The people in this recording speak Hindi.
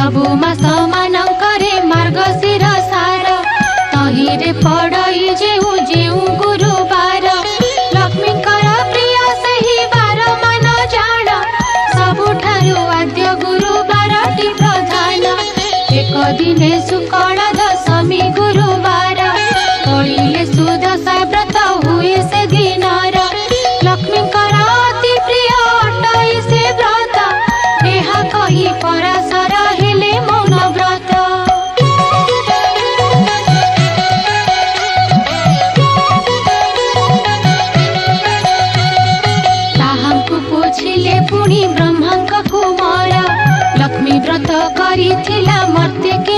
सबु मास मानकरे मार्गशीर सार तहिरे पड़ई जेउ जेउ गुरुवार लक्ष्मीकर प्रिय सही बार मान जान सबुठारु आद्य गुरुवारटी प्रधान एक दिने शुक्ल दशमी गुरुवार तोड़िले सुदशा व्रत हुए से दिनर लक्ष्मीकर अति प्रिय अटई से व्रत ଏହା कही पराशर हेले मौन व्रत ताहांकु पूछिले पुणी ब्रह्मांक कुमार लक्ष्मी व्रत करिथिला मर्त्य के